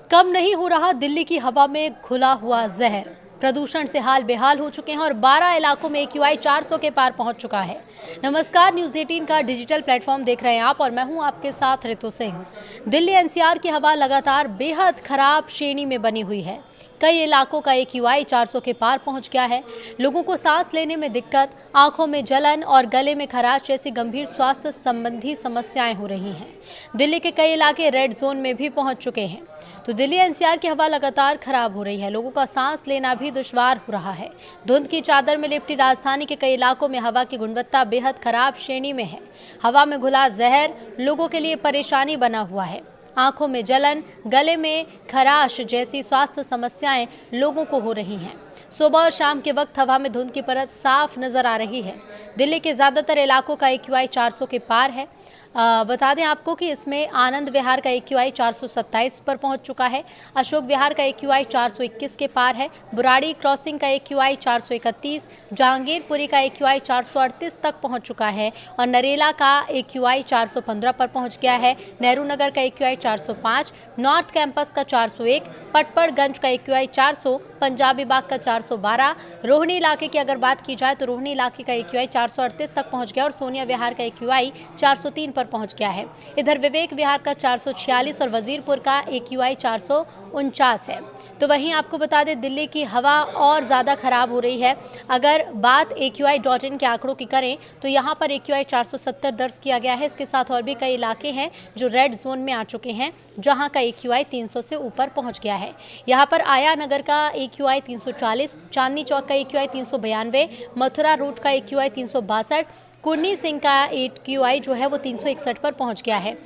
कम नहीं हो रहा दिल्ली की हवा में घुला हुआ जहर। प्रदूषण से हाल बेहाल हो चुके हैं और 12 इलाकों में AQI 400 के पार पहुंच चुका है। नमस्कार, न्यूज़ 18 का डिजिटल प्लेटफॉर्म देख रहे हैं आप और मैं हूं आपके साथ ऋतु सिंह। दिल्ली NCR की हवा लगातार बेहद खराब श्रेणी में बनी हुई है। कई इलाकों का AQI 400 के पार पहुंच गया है। लोगों को सांस लेने में दिक्कत, आंखों में जलन और गले में खराश जैसी गंभीर स्वास्थ्य संबंधी समस्याएं हो रही हैं। दिल्ली के कई इलाके रेड जोन में भी पहुंच चुके हैं। तो दिल्ली NCR की हवा लगातार खराब हो रही है। लोगों का सांस लेना भी दुश्वार हो रहा है। धुंध की चादर में लिपटी राजधानी के कई इलाकों में हवा की गुणवत्ता बेहद खराब श्रेणी में है। हवा में घुला जहर लोगों के लिए परेशानी बना हुआ है। आंखों में जलन, गले में खराश जैसी स्वास्थ्य समस्याएं लोगों को हो रही हैं। सुबह और शाम के वक्त हवा में धुंध की परत साफ नजर आ रही है। दिल्ली के ज्यादातर इलाकों का AQI 400 के पार है। बता दें आपको कि इसमें आनंद विहार का AQI 427 पर पहुंच चुका है। अशोक विहार का AQI 421 के पार है। बुराड़ी क्रॉसिंग का AQI 431, जहांगीरपुरी का AQI 438 तक पहुंच चुका है और नरेला का AQI 415 पर पहुंच गया है। नेहरू नगर का AQI 405, नॉर्थ कैंपस का 401, पटपड़गंज का AQI 400, पंजाबी बाग का 412, रोहिणी इलाके की अगर बात की जाए तो रोहिणी इलाके का AQI 438 तक पहुंच गया और सोनिया विहार का AQI 403 पर पहुंच गया है। इधर विवेक विहार का 446 और वजीरपुर का AQI 449 है। तो वहीं आपको बता दें, दिल्ली की हवा और ज़्यादा खराब हो रही है। अगर बात AQI.in के आंकड़ों की करें तो यहाँ पर AQI 470 दर्ज किया गया है। इसके साथ और भी कई इलाके हैं जो रेड जोन में आ चुके हैं, जहाँ का AQI 300 से ऊपर पहुँच गया है। यहाँ पर आया नगर का AQI 340, चांदनी चौक का AQI 392, मथुरा रोड का AQI 362, कुर्नी सिंह का AQI जो है वो 361 पर पहुंच गया है।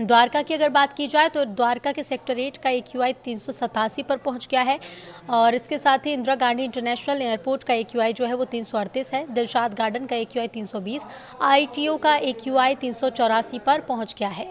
द्वारका की अगर बात की जाए तो द्वारका के सेक्टर 8 का AQI 387 पर पहुंच गया है और इसके साथ ही इंदिरा गांधी इंटरनेशनल एयरपोर्ट का AQI जो है वो 338 है। दिलशाद गार्डन का AQI 320, ITO का AQI 384 पर पहुंच गया है।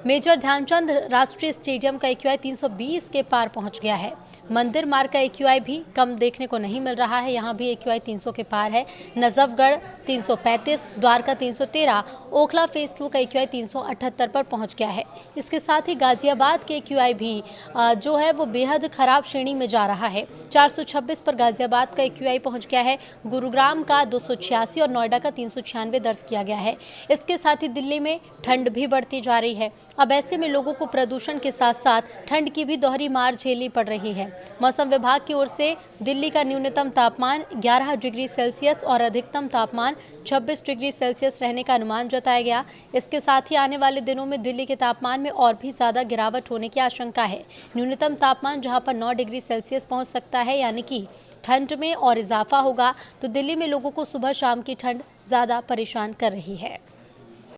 मेजर ध्यानचंद राष्ट्रीय स्टेडियम का AQI 320 के पार पहुंच गया है। मंदिर मार्ग का AQI भी कम देखने को नहीं मिल रहा है, यहाँ भी AQI 300 के पार है। नजफगढ़ 335, द्वारका 313, ओखला फेज 2 का AQI 378 पर पहुंच गया है। इसके साथ ही गाजियाबाद के AQI भी जो है वो बेहद खराब श्रेणी में जा रहा है। 426 पर गाजियाबाद का AQI पहुंच गया है। गुरुग्राम का 286 और नोएडा का 396 दर्ज किया गया है। इसके साथ ही दिल्ली में ठंड भी बढ़ती जा रही है। अब ऐसे में लोगों को प्रदूषण के साथ साथ ठंड की भी दोहरी मार झेलनी पड़ रही है। मौसम विभाग की ओर से दिल्ली का न्यूनतम तापमान 11 डिग्री सेल्सियस और अधिकतम तापमान 26 डिग्री सेल्सियस रहने का अनुमान जताया गया। इसके साथ ही आने वाले दिनों में दिल्ली के तापमान में और भी ज़्यादा गिरावट होने की आशंका है। न्यूनतम तापमान जहां पर 9 डिग्री सेल्सियस पहुंच सकता है, यानी कि ठंड में और इजाफा होगा। तो दिल्ली में लोगों को सुबह शाम की ठंड ज़्यादा परेशान कर रही है।